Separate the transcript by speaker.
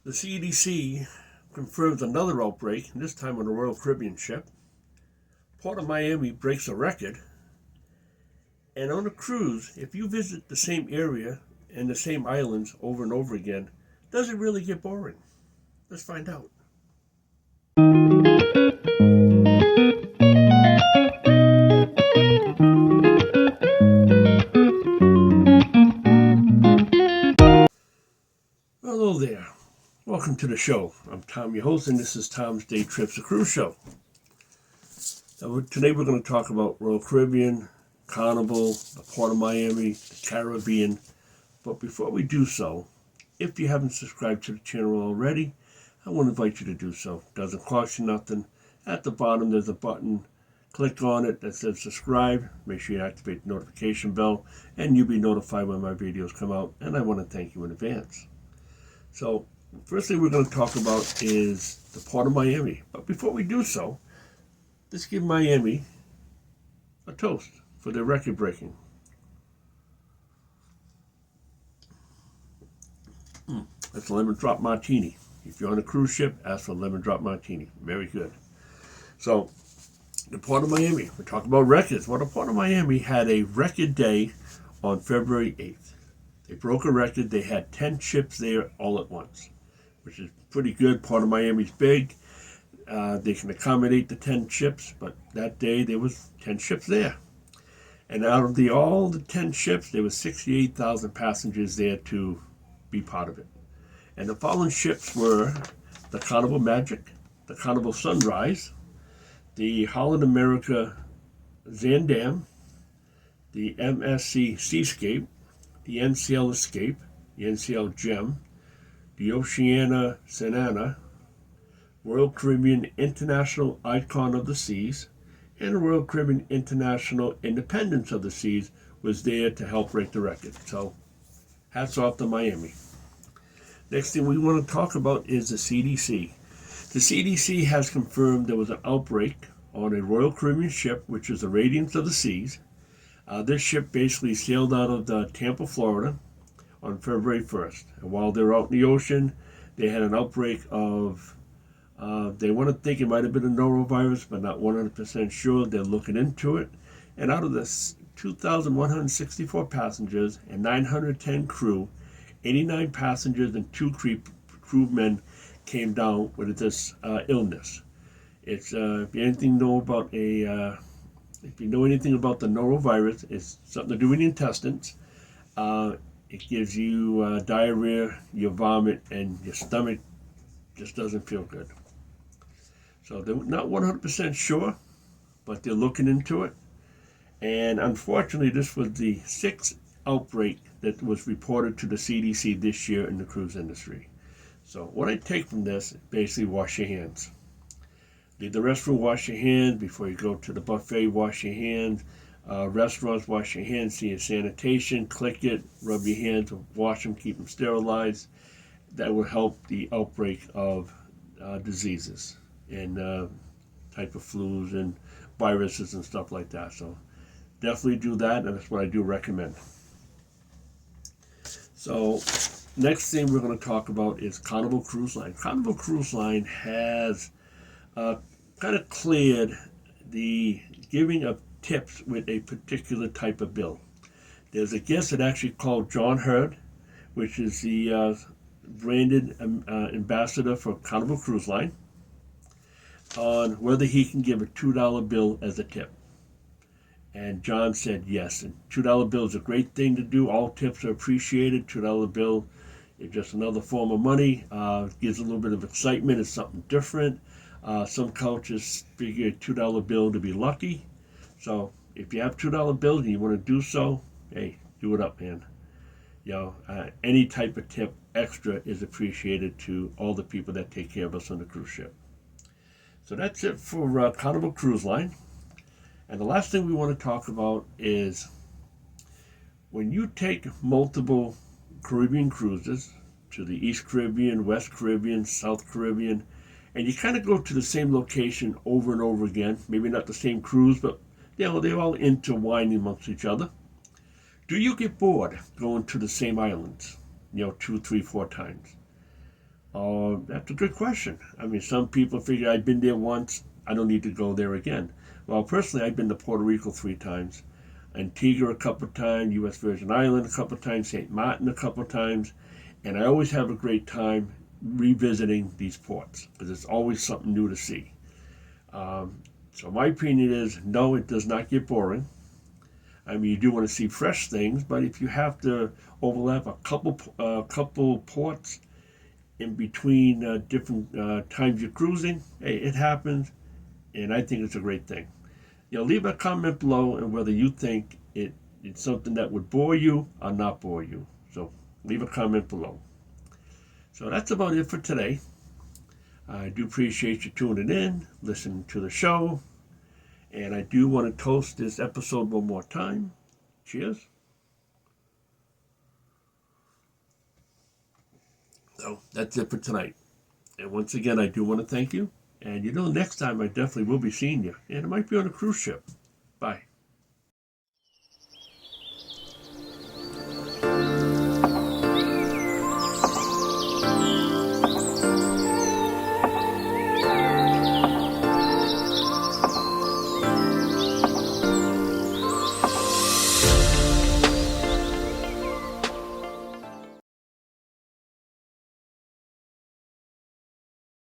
Speaker 1: The CDC confirms another outbreak, this time on a Royal Caribbean ship. Port of Miami breaks a record. And on a cruise, if you visit the same area and the same islands over and over again, does it really get boring? Let's find out. Hello there. Welcome to the show. I'm Tom, your host, and this is Tom's Day Trips, a cruise show. Today we're going to talk about Royal Caribbean, Carnival, the Port of Miami, the Caribbean. But before we do so, if you haven't subscribed to the channel already, I want to invite you to do so. It doesn't cost you nothing. At the bottom there's a button. Click on it that says subscribe. Make sure you activate the notification bell, and you'll be notified when my videos come out. And I want to thank you in advance. So, first thing we're going to talk about is the Port of Miami. But before we do so, let's give Miami a toast for their record breaking. That's a lemon drop martini. If you're on a cruise ship, ask for a lemon drop martini. Very good. So, the Port of Miami. We're talking about records. Well, the Port of Miami had a record day on February 8th. They broke a record. They had 10 ships there all at once, which is pretty good. Port of Miami's big. They can accommodate the 10 ships, but that day there was 10 ships there. And out of all the 10 ships, there was 68,000 passengers there to be part of it. And the following ships were the Carnival Magic, the Carnival Sunrise, the Holland America Zandam, the MSC Seascape, the NCL Escape, the NCL Gem, the Oceana Sanana, Royal Caribbean International Icon of the Seas, and the Royal Caribbean International Independence of the Seas was there to help break the record. So, hats off to Miami. Next thing we want to talk about is the CDC. The CDC has confirmed there was an outbreak on a Royal Caribbean ship, which is the Radiance of the Seas. This ship basically sailed out of Tampa, Florida on February 1st. And while they were out in the ocean, they had an outbreak of, they want to think it might have been a norovirus, but not 100% sure. They're looking into it. And out of the 2,164 passengers and 910 crew, 89 passengers and 2 crewmen came down with this illness. It's if you know anything about the norovirus, it's something to do with the intestines. It gives you diarrhea, you vomit, and your stomach just doesn't feel good. So they're not 100% sure, but they're looking into it. And unfortunately, this was the 6th outbreak that was reported to the CDC this year in the cruise industry. So what I take from this is basically wash your hands. Leave the restroom, wash your hands. Before you go to the buffet, wash your hands. Restaurants, wash your hands. See your sanitation, click it, rub your hands, wash them, keep them sterilized. That will help the outbreak of diseases and type of flus and viruses and stuff like that. So definitely do that, and that's what I do recommend. So next thing we're going to talk about is Carnival Cruise Line. Carnival Cruise Line has kind of cleared the giving of tips with a particular type of bill. There's a guest that actually called John Hurd, which is the branded ambassador for Carnival Cruise Line, on whether he can give a $2 bill as a tip. And John said yes. And $2 bill is a great thing to do. All tips are appreciated. $2 bill is just another form of money. Gives a little bit of excitement. It's something different. Some cultures figure a $2 bill to be lucky. So if you have $2 bills and you want to do so, hey, do it up, man. Any type of tip extra is appreciated to all the people that take care of us on the cruise ship. So that's it for Carnival Cruise Line. And the last thing we want to talk about is when you take multiple Caribbean cruises to the East Caribbean, West Caribbean, South Caribbean, and you kind of go to the same location over and over again, maybe not the same cruise, but they're all intertwined amongst each other. Do you get bored going to the same islands, 2, 3, 4 times? That's a good question. I mean, some people figure I've been there once, I don't need to go there again. Well, personally, I've been to Puerto Rico 3 times, Antigua a couple of times, U.S. Virgin Island a couple of times, St. Martin a couple of times, and I always have a great time revisiting these ports because it's always something new to see. So my opinion is, no, it does not get boring. I mean, you do want to see fresh things, but if you have to overlap a couple ports in between different times you're cruising, hey, it happens, and I think it's a great thing. Leave a comment below on whether you think it's something that would bore you or not bore you. So leave a comment below. So that's about it for today. I do appreciate you tuning in, listening to the show, and I do want to toast this episode one more time. Cheers. So that's it for tonight. And once again, I do want to thank you. And next time I definitely will be seeing you. And it might be on a cruise ship.